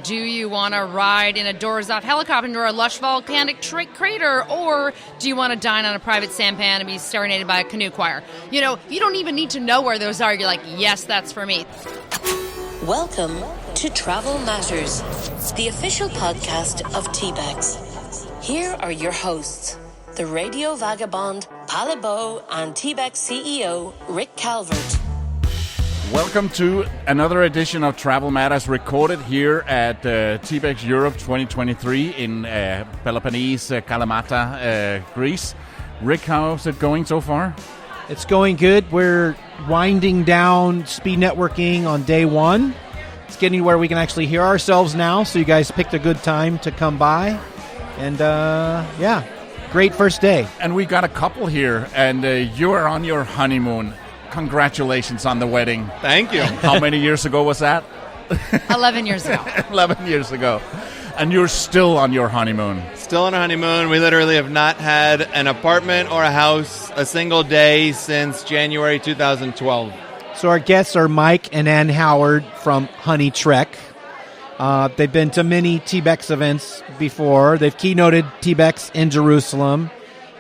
Do you want to ride in a doors-off helicopter into a lush volcanic crater, or do you want to dine on a private sampan and be serenaded by a canoe choir? You don't even need to know where those are. You're like, yes, that's for me. Welcome to Travel Matters, the official podcast of TBEX. Here are your hosts, the radio vagabond, Palabo, and TBEX CEO, Rick Calvert. Welcome to another edition of Travel Matters, recorded here at TBEX Europe 2023 in Peloponnese, Kalamata, Greece. Rick, how's it going so far? It's going good. We're winding down speed networking on day one. It's getting to where we can actually hear ourselves now, so you guys picked a good time to come by. And great first day. And we got a couple here, and you are on your honeymoon. Congratulations on the wedding. Thank you. How many years ago was that? 11 years ago. 11 years ago. And you're still on your honeymoon. Still on a honeymoon. We literally have not had an apartment or a house a single day since January 2012. So our guests are Mike and Ann Howard from Honey Trek. They've been to many TBEX events before. They've keynoted TBEX in Jerusalem.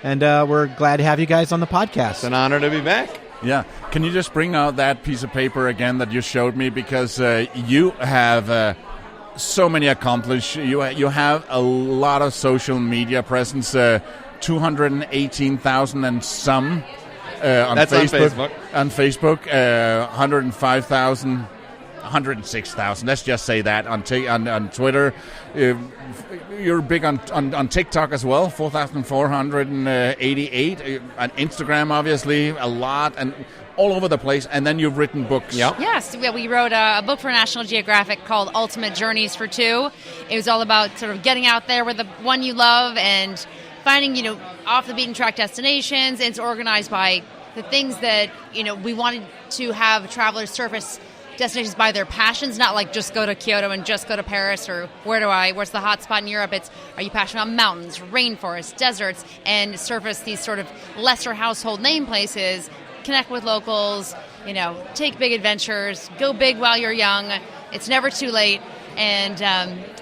And we're glad to have you guys on the podcast. It's an honor to be back. Yeah. Can you just bring out that piece of paper again that you showed me? Because you have so many accomplished. You have a lot of social media presence, 218,000 and some on That's Facebook. on Facebook. On Facebook, 105,000, 106,000. Let's just say that on Twitter. You're big on TikTok as well, 4,488. On Instagram, obviously, a lot, and all over the place. And then you've written books. Yep. Yes, we wrote a book for National Geographic called Ultimate Journeys for Two. It was all about sort of getting out there with the one you love and finding, off the beaten track destinations. And it's organized by the things that, we wanted to have travelers surface destinations by their passions, not like just go to Kyoto and just go to Paris, or where's the hot spot in Europe? It's, are you passionate about mountains, rainforests, deserts, and surface these sort of lesser household name places, connect with locals, take big adventures, go big while you're young. It's never too late. And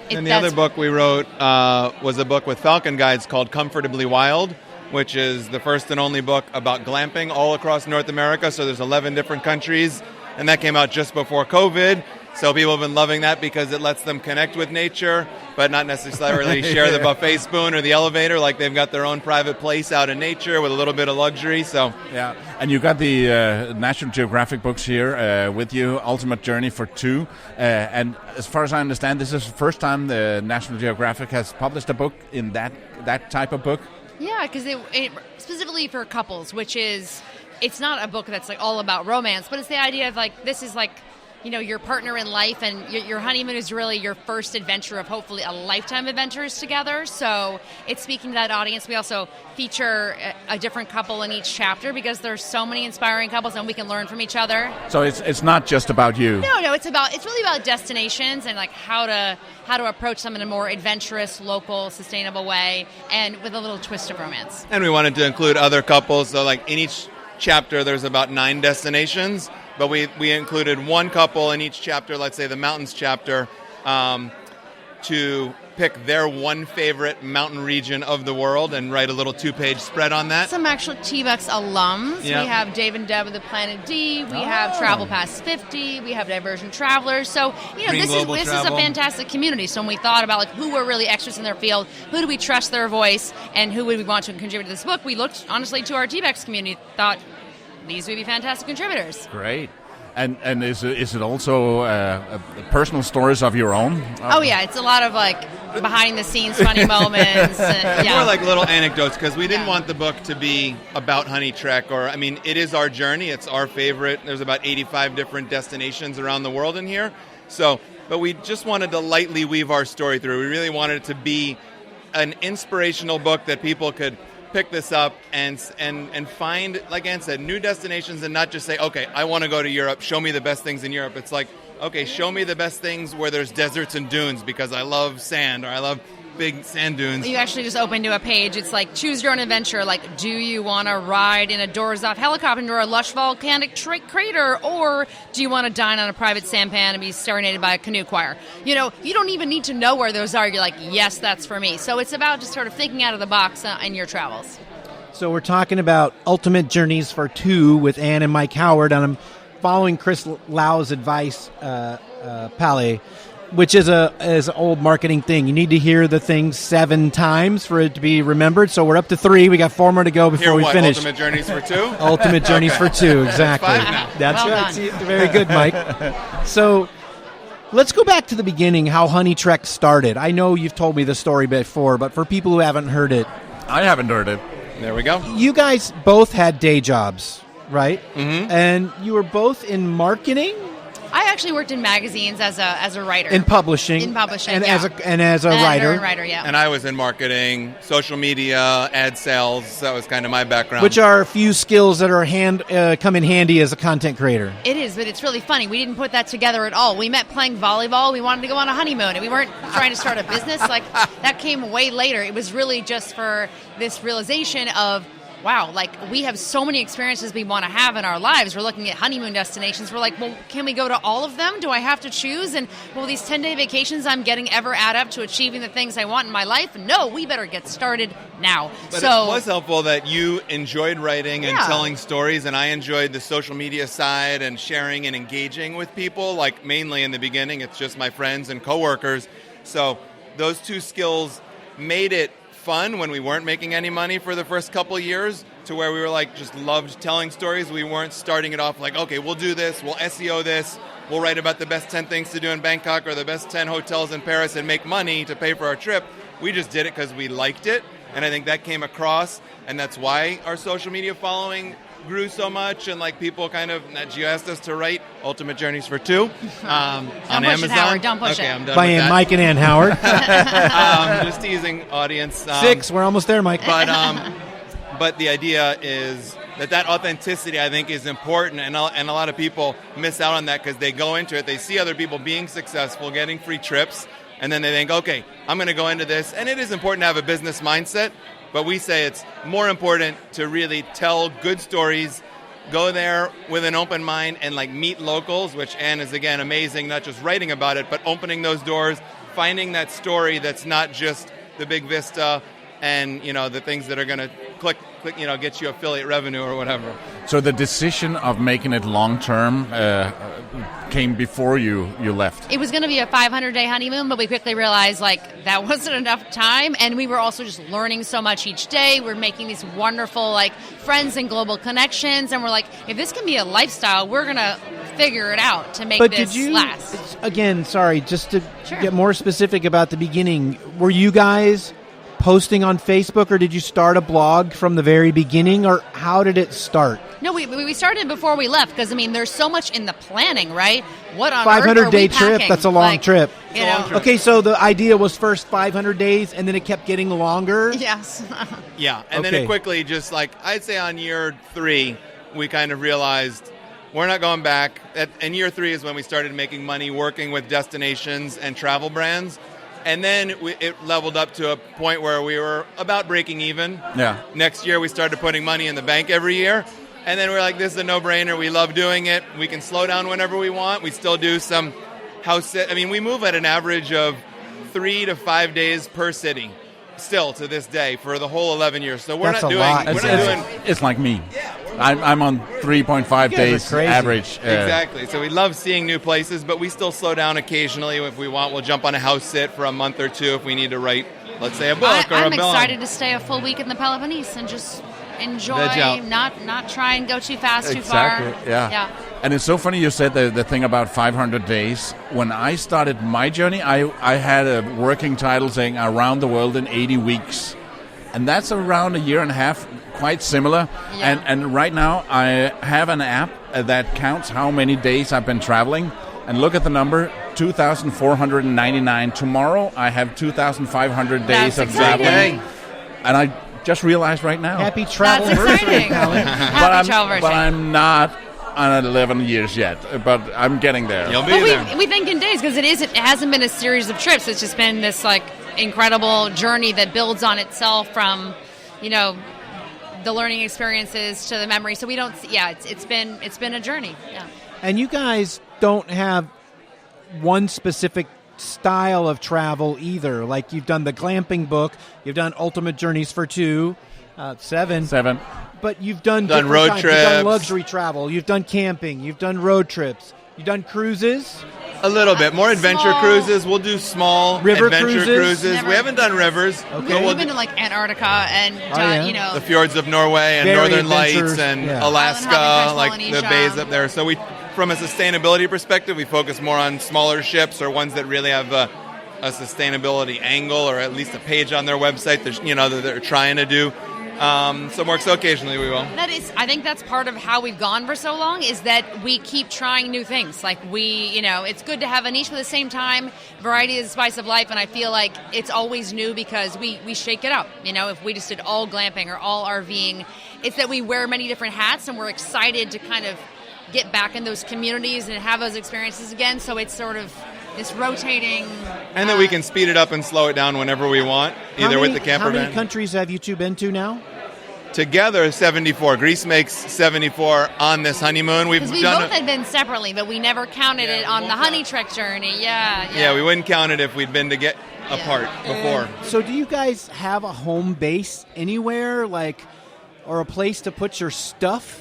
the other book we wrote was a book with Falcon Guides called Comfortably Wild, which is the first and only book about glamping all across North America. So there's 11 different countries. And that came out just before COVID. So people have been loving that because it lets them connect with nature, but not necessarily share the buffet spoon or the elevator. Like, they've got their own private place out in nature with a little bit of luxury. So yeah, and you got the National Geographic books here with you, Ultimate Journey for Two. And as far as I understand, this is the first time the National Geographic has published a book in that type of book. Yeah, because it specifically for couples, which is... It's not a book that's like all about romance, but it's the idea of like, this is like, your partner in life, and your honeymoon is really your first adventure of hopefully a lifetime of adventures together. So it's speaking to that audience. We also feature a different couple in each chapter because there's so many inspiring couples and we can learn from each other. So it's not just about you. No, it's really about destinations and like how to approach them in a more adventurous, local, sustainable way, and with a little twist of romance. And we wanted to include other couples. So like in each chapter there's about 9 destinations, but we included one couple in each chapter, let's say the mountains chapter, to pick their one favorite mountain region of the world and write a little 2-page spread on that. Some actual TBEX alums. Yeah. We have Dave and Deb of the Planet D. We have Travel Past 50. We have Diversion Travelers. So, this is a fantastic community. So when we thought about like who were really experts in their field, who do we trust their voice, and who would we want to contribute to this book, we looked honestly to our TBEX community, thought these would be fantastic contributors. Great. And is it also personal stories of your own? Oh, yeah. It's a lot of, like, behind-the-scenes funny moments. More like little anecdotes, because we didn't want the book to be about Honey Trek. It is our journey. It's our favorite. There's about 85 different destinations around the world in here. But we just wanted to lightly weave our story through. We really wanted it to be an inspirational book that people could pick this up and find, like Ann said, new destinations, and not just say, okay, I want to go to Europe, show me the best things in Europe. It's like, okay, show me the best things where there's deserts and dunes because I love sand, or I love big sand dunes. You actually just open to a page. It's like, choose your own adventure. Like, do you want to ride in a doors-off helicopter into a lush volcanic crater, or do you want to dine on a private sampan and be serenaded by a canoe choir? You know, you don't even need to know where those are. You're like, yes, that's for me. So it's about just sort of thinking out of the box in your travels. So we're talking about Ultimate Journeys for Two with Ann and Mike Howard, and I'm following Chris Lau's advice, Pally, which is an old marketing thing. You need to hear the thing 7 times for it to be remembered. So we're up to 3. We got 4 more to go before we finish. Ultimate Journeys for 2? Ultimate Journeys for 2, exactly. That's Well right. done. See, very good, Mike. So let's go back to the beginning, how Honey Trek started. I know you've told me the story before, but for people who haven't heard it. I haven't heard it. There we go. You guys both had day jobs, right? Mm-hmm. And you were both in marketing? I actually worked in magazines as a writer. In publishing. In publishing, and yeah. as a writer. And writer, yeah. And I was in marketing, social media, ad sales. That was kind of my background. Which are a few skills that are come in handy as a content creator. It is, but it's really funny. We didn't put that together at all. We met playing volleyball. We wanted to go on a honeymoon, and we weren't trying to start a business. Like, that came way later. It was really just for this realization of, wow, like, we have so many experiences we want to have in our lives. We're looking at honeymoon destinations. We're like, well, can we go to all of them? Do I have to choose? And will these 10-day vacations I'm getting ever add up to achieving the things I want in my life? No, we better get started now. But it was helpful that you enjoyed writing and Yeah. telling stories, and I enjoyed the social media side and sharing and engaging with people. Like, mainly in the beginning, it's just my friends and coworkers. So those 2 skills made it fun when we weren't making any money for the first couple of years, to where we were like, just loved telling stories. We weren't starting it off like, okay, we'll do this, we'll SEO this, we'll write about the best 10 things to do in Bangkok or the best 10 hotels in Paris and make money to pay for our trip. We just did it because we liked it, and I think that came across, and that's why our social media following grew so much, and like people kind of, you asked us to write Ultimate Journeys for 2 on push Amazon. it, Howard. Don't push okay, it. I'm done By with that. Mike and Ann Howard. Just teasing audience. 6, we're almost there, Mike. But the idea is that authenticity, I think, is important, and a lot of people miss out on that because they go into it, they see other people being successful, getting free trips, and then they think, okay, I'm going to go into this. And it is important to have a business mindset, but we say it's more important to really tell good stories, go there with an open mind, and like meet locals, which Anne is, again, amazing, not just writing about it, but opening those doors, finding that story that's not just the big vista and, you know, the things that are going to click, you know, get you affiliate revenue or whatever. So the decision of making it long-term came before you left. It was going to be a 500-day honeymoon, but we quickly realized, like, that wasn't enough time, and we were also just learning so much each day. We're making these wonderful, like, friends and global connections, and we're like, if this can be a lifestyle, we're going to figure it out to make this last. Again, sorry, just to Sure. get more specific about the beginning, were you guys posting on Facebook, or did you start a blog from the very beginning, or how did it start? No, we started before we left, because, I mean, there's so much in the planning, right? What on 500-day earth are we trip, packing? that's a long trip. You know? Okay, so the idea was first 500 days, and then it kept getting longer? Yes. Yeah, and then Okay. it quickly, just like, I'd say on year 3, we kind of realized we're not going back. And year 3 is when we started making money working with destinations and travel brands. And then it leveled up to a point where we were about breaking even. Yeah. Next year, we started putting money in the bank every year. And then we're like, this is a no-brainer. We love doing it. We can slow down whenever we want. We still do some house sit. I mean, we move at an average of 3 to 5 days per city, still to this day, for the whole 11 years. So we're That's not a doing. lot. We're not doing. It's like me. I'm on 3.5 guys days are crazy. average. Exactly. So we love seeing new places, but we still slow down occasionally. If we want, we'll jump on a house sit for a month or 2 if we need to write, let's say, a book or a I'm blog. excited to stay a full week in the Peloponnese and just enjoy, Veg out. not try and go too fast, too Exactly. far. Yeah. And it's so funny you said the thing about 500 days. When I started my journey, I had a working title saying Around the World in 80 Weeks. And that's around a year and a half, quite similar. Yeah. And right now I have an app that counts how many days I've been traveling. And look at the number, 2,499. Tomorrow I have 2,500 days That's of exciting. traveling. And I just realized right now. Happy travel That's anniversary, exciting. Alan. Happy travel But anniversary. I'm not on 11 years yet, but I'm getting there. You'll be But there. we think in days, because it hasn't been a series of trips. It's just been this, like, incredible journey that builds on itself from, the learning experiences to the memory. So we don't. Yeah, it's been a journey. Yeah. And you guys don't have one specific style of travel either. Like you've done the glamping book, you've done Ultimate Journeys for Two, 7. But you've done road kinds. trips. You've done luxury travel. You've done camping. You've done road trips. You've done cruises. A little bit more adventure Small. cruises. We'll do small River adventure cruises? Never. We haven't done rivers. Okay. We've been to like Antarctica and The fjords of Norway and Very Northern adventurous, Lights and yeah. Alaska, Island hopping, like Polynesia. the bays up there. So from a sustainability perspective, we focus more on smaller ships or ones that really have a sustainability angle, or at least a page on their website that they're trying to do. So occasionally we will. I think that's part of how we've gone for so long, is that we keep trying new things. Like it's good to have a niche, but at the same time, variety is the spice of life, and I feel like it's always new because we shake it up. If we just did all glamping or all RVing, it's that we wear many different hats, and we're excited to kind of get back in those communities and have those experiences again. So it's sort of this rotating. And that we can speed it up and slow it down whenever we want, either with the camper How many van. countries have you two been to now? Together, 74. Greece makes 74 on this honeymoon. Because we both had been separately, but we never counted it on the honey trek journey. Yeah, we wouldn't count it if we'd been to get apart before. So do you guys have a home base anywhere, or a place to put your stuff?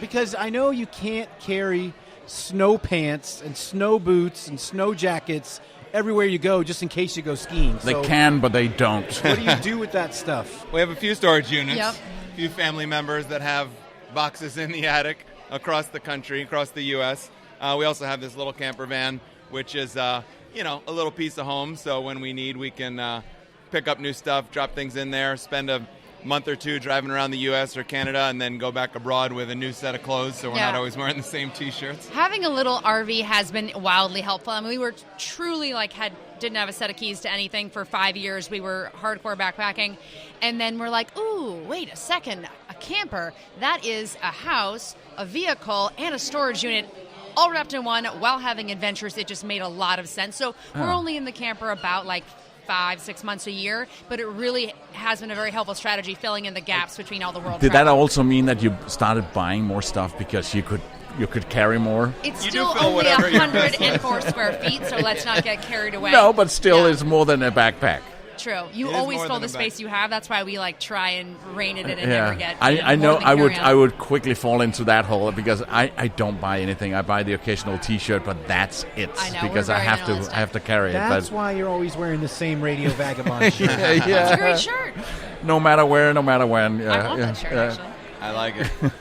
Because I know you can't carry snow pants and snow boots and snow jackets everywhere you go, just in case you go skiing. They can, but they don't. What do you do with that stuff? We have a few storage units. Yep. A few family members that have boxes in the attic across the country, across the U.S. We also have this little camper van, which is, a little piece of home. So when we need, we can pick up new stuff, drop things in there, spend a month or two driving around the U.S. or Canada, and then go back abroad with a new set of clothes, so we're not always wearing the same T-shirts. Having a little RV has been wildly helpful. I mean, we were truly didn't have a set of keys to anything for 5 years. We were hardcore backpacking, and then we're like, ooh, wait a second, a camper. That is a house, a vehicle, and a storage unit all wrapped in one while having adventures. It just made a lot of sense. So we're only in the camper about 5-6 months a year, but it really has been a very helpful strategy filling in the gaps between all the world Did travel. that also mean that you started buying more stuff because you could carry more? It's You still do fill only whatever you- 104 square feet, so let's not get carried away. No, but still, Yeah. it's more than a backpack. True. You It is always more fill than the a space bag. you have. That's why we try and rein it in and never get. I more know. than I would. carry-on. I would quickly fall into that hole because I don't buy anything. I buy the occasional T-shirt, but that's it. I know, because we're I very have to. minimalistic. I have to carry That's it. why you're always wearing the same Radio Vagabond shirt. But It's a great shirt. no matter where, no matter when. I want that shirt actually. I like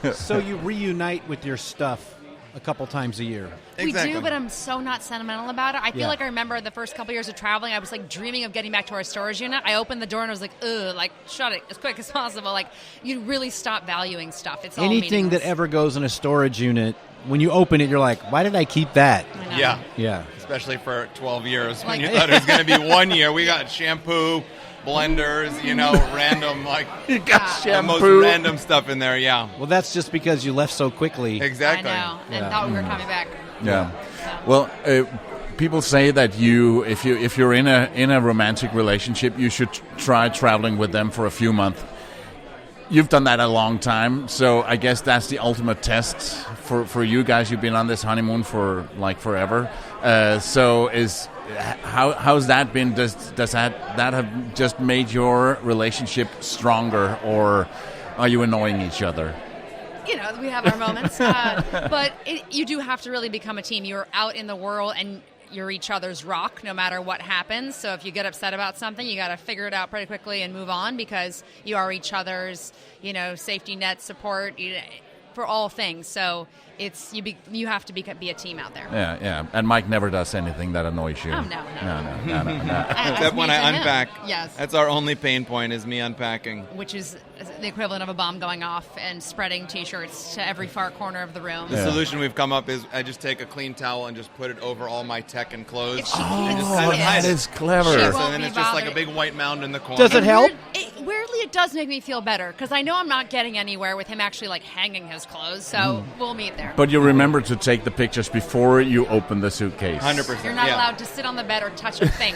it. So you reunite with your stuff a couple times a year. We Exactly. do, but I'm so not sentimental about it. I feel Yeah. like I remember the first couple years of traveling, I was dreaming of getting back to our storage unit. I opened the door and I was ugh, shut it as quick as possible. You really stop valuing stuff. It's all Anything that meaningless. ever goes in a storage unit, when you open it, you're like, why did I keep that? I know. Yeah. Yeah. Especially for 12 years. When Like- you thought it was going to be 1 year, we got shampoo, blenders, random, You got the most shampoo. random stuff in there, yeah. Well, that's just because you left so quickly. Exactly. I know, and Yeah. thought we were coming back. Yeah. Well, people say that if you're in a romantic relationship, you should try traveling with them for a few months. You've done that a long time, so I guess that's the ultimate test for you guys. You've been on this honeymoon for forever. How's that been? Does that have just made your relationship stronger, or are you annoying each other? We have our moments, but you do have to really become a team. You're out in the world and you're each other's rock no matter what happens. So if you get upset about something, you got to figure it out pretty quickly and move on, because you are each other's safety net, support for all things. So it's you have to be a team out there. Yeah. And Mike never does anything that annoys you. Oh, no. Except when I unpack. Yes. That's our only pain point, is me unpacking. Which is the equivalent of a bomb going off and spreading T-shirts to every far corner of the room. The solution we've come up is I just take a clean towel and just put it over all my tech and clothes. If she can't just see kind of it, hide that it. is clever. She So won't then be it's just like a bothered. big white mound in the corner. Does it help? Weirdly, it does make me feel better because I know I'm not getting anywhere with him actually like hanging his clothes. So we'll meet there. But you remember to take the pictures before you open the suitcase. 100%. You're not allowed to sit on the bed or touch a thing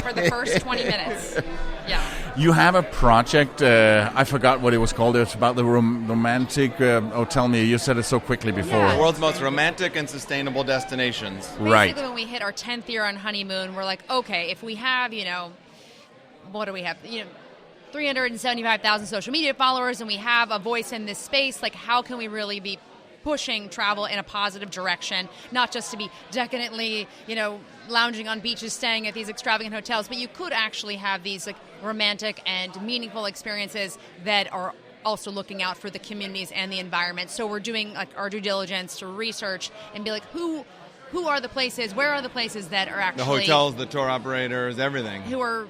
for the first 20 minutes. Yeah. You have a project, I forgot what it was called. It was about the romantic, tell me, you said it so quickly before. Yeah. The world's most romantic and sustainable destinations. Right. Basically, when we hit our 10th year on Honeymoon, we're like, okay, if we have, what do we have? 375,000 social media followers, and we have a voice in this space, like how can we really be pushing travel in a positive direction, not just to be decadently, lounging on beaches, staying at these extravagant hotels, but you could actually have these like romantic and meaningful experiences that are also looking out for the communities and the environment. So we're doing like our due diligence to research and be like, who are the places, where are the places that are actually... The hotels, the tour operators, everything. Who are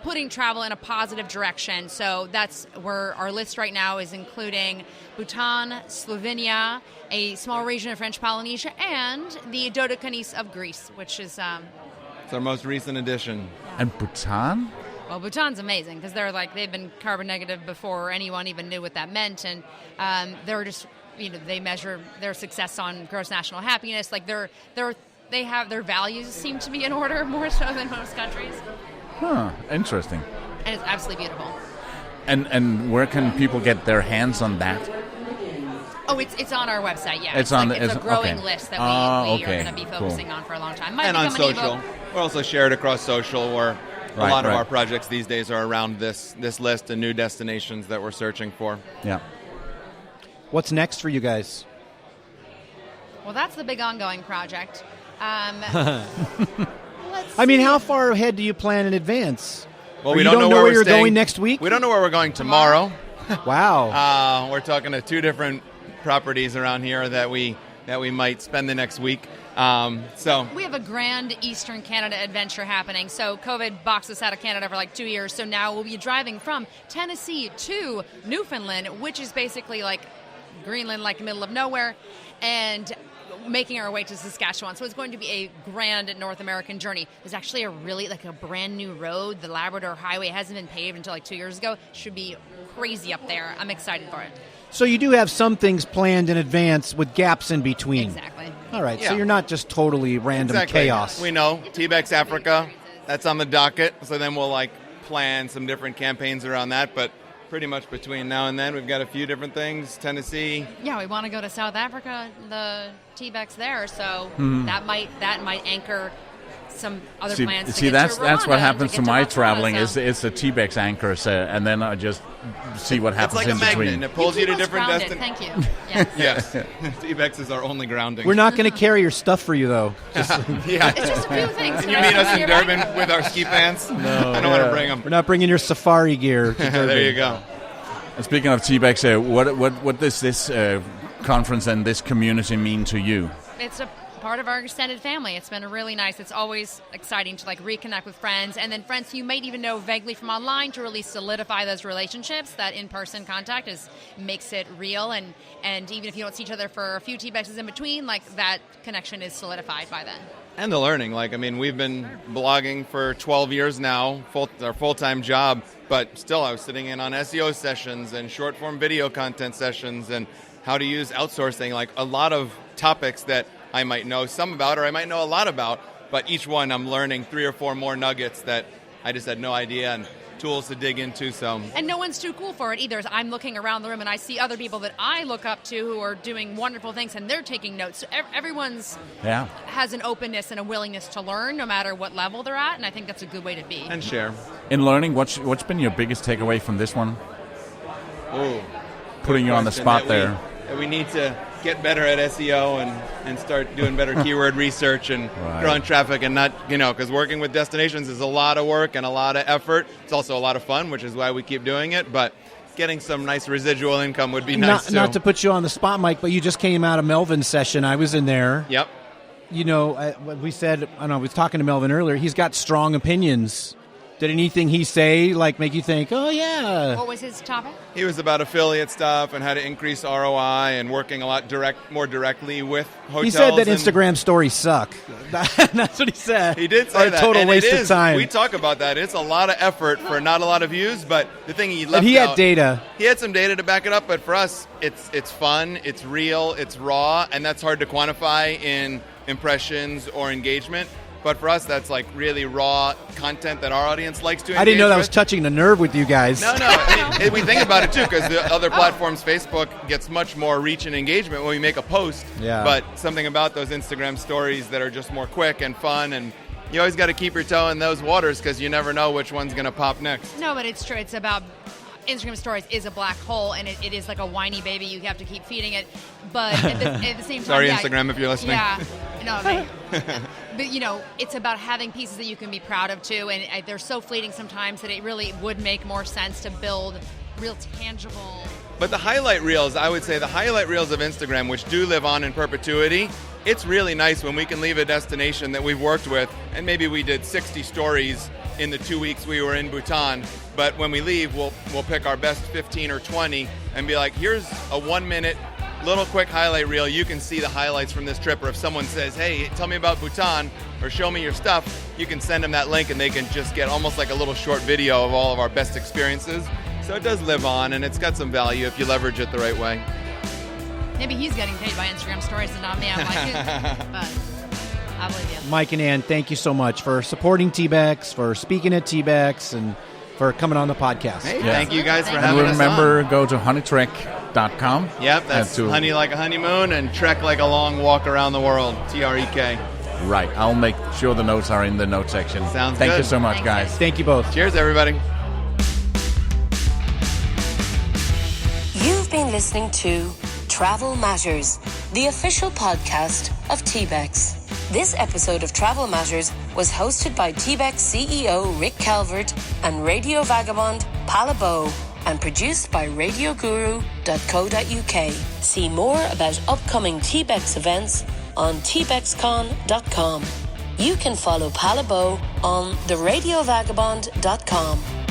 putting travel in a positive direction. So that's where our list right now is including Bhutan, Slovenia, a small region of French Polynesia, and the Dodecanese of Greece, which is... It's our most recent addition. And Bhutan? Well, Bhutan's amazing because they've been carbon negative before anyone even knew what that meant, and they're just they measure their success on gross national happiness. Like they have their values seem to be in order more so than most countries. Huh, interesting. And it's absolutely beautiful. And where can people get their hands on that? Oh, it's on our website, yeah. It's a growing list that we are going to be focusing on for a long time. And on social. We're also shared across social where a lot of our projects these days are around this list and new destinations that we're searching for. Yeah. What's next for you guys? Well, that's the big ongoing project. How far ahead do you plan in advance? Well, we don't know where we're you're staying. going next week? We don't know where we're going tomorrow. Wow. We're talking to 2 different properties around here that we might spend the next week. So we have a grand Eastern Canada adventure happening. So COVID boxed us out of Canada for like 2 years. So now we'll be driving from Tennessee to Newfoundland, which is basically like Greenland, like middle of nowhere, and making our way to Saskatchewan. So it's going to be a grand North American journey. There's actually a brand new road. The Labrador Highway hasn't been paved until like 2 years ago. Should be crazy up there. I'm excited for it. So you do have some things planned in advance with gaps in between. Exactly. All right. Yeah. So you're not just totally random chaos. We know TBEX Africa, that's on the docket. So then we'll plan some different campaigns around that. But pretty much between now and then, we've got a few different things. Tennessee. Yeah, we want to go to South Africa, the TBEX there. So that might anchor some other plans. See, that's what happens to my traveling. Is the TBEX anchors, and then I just see what happens in between. It's like a magnet. between. It pulls you to different Thank destinations. you. Yes. Yes. TBEX is our only grounding. We're not going to carry your stuff for you, though. Yeah. It's just a few things. Can you meet us in Durban with our ski pants? No. I don't want to bring them. We're not bringing your safari gear to Durban. There you go. And speaking of TBEX, what does this conference and this community mean to you? It's a part of our extended family. It's been really nice. It's always exciting to reconnect with friends, and then friends you might even know vaguely from online, to really solidify those relationships. That in-person contact makes it real, and even if you don't see each other for a few TBEXs in between, that connection is solidified by then. And the learning. We've been blogging for 12 years now, our full-time job, but still I was sitting in on SEO sessions and short-form video content sessions and how to use outsourcing, a lot of topics that I might know some about or I might know a lot about, but each one I'm learning 3 or 4 more nuggets that I just had no idea and tools to dig into. And no one's too cool for it either. I'm looking around the room and I see other people that I look up to who are doing wonderful things and they're taking notes. So everyone's has an openness and a willingness to learn no matter what level they're at, and I think that's a good way to be. And share. In learning, what's been your biggest takeaway from this one? Oh, putting you on the spot there. We need to get better at SEO and start doing better keyword research and growing traffic, and not, because working with destinations is a lot of work and a lot of effort. It's also a lot of fun, which is why we keep doing it, but getting some nice residual income would be nice too. Not to put you on the spot, Mike, but you just came out of Melvin's session. I was in there. Yep. We said, I was talking to Melvin earlier, he's got strong opinions Did anything he say make you think, oh yeah? What was his topic? He was about affiliate stuff and how to increase ROI and working a lot more directly with hotels. He said that Instagram stories suck. That's what he said. He did say a that. Total and waste of time. We talk about that. It's a lot of effort for not a lot of views, but the thing he left And he out, had data. He had some data to back it up, but for us, it's fun, it's real, it's raw, and that's hard to quantify in impressions or engagement. But for us, that's really raw content that our audience likes to engage I didn't know that was with. touching the nerve with you guys. No. I mean, we think about it, too, because the other platforms, Facebook, gets much more reach and engagement when we make a post. Yeah. But something about those Instagram stories that are just more quick and fun, and you always got to keep your toe in those waters because you never know which one's going to pop next. No, but it's true. It's about Instagram stories is a black hole, and it is like a whiny baby. You have to keep feeding it. But at the same time, Sorry, Instagram, if you're listening. Yeah. No, but it's about having pieces that you can be proud of too, and they're so fleeting sometimes that it really would make more sense to build real tangible. But the highlight reels, I would say the highlight reels of Instagram, which do live on in perpetuity, it's really nice when we can leave a destination that we've worked with, and maybe we did 60 stories in the 2 weeks we were in Bhutan, but when we leave, we'll pick our best 15 or 20 and be like, here's a 1 minute little quick highlight reel. You can see the highlights from this trip, or if someone says, hey, tell me about Bhutan or show me your stuff, you can send them that link and they can just get almost like a little short video of all of our best experiences. So it does live on, and it's got some value if you leverage it the right way. Maybe he's getting paid by Instagram stories and not me. I'm like, but I believe you. Mike and Ann, thank you so much for supporting TBEX, for speaking at TBEX, and for coming on the podcast. Hey, thank you guys for And having us remember, on. go to honeytrek.com. Yep, that's honey like a honeymoon and trek like a long walk around the world, TREK. Right. I'll make sure the notes are in the note section. Sounds Thank good. you so much, Thank guys. Thank you both. Cheers, everybody. You've been listening to Travel Matters, the official podcast of TBEX. This episode of Travel Matters was hosted by TBEX CEO Rick Calvert and Radio Vagabond Palabo, and produced by radioguru.co.uk. See more about upcoming TBEX events on tbexcon.com. You can follow Palabo on theradiovagabond.com.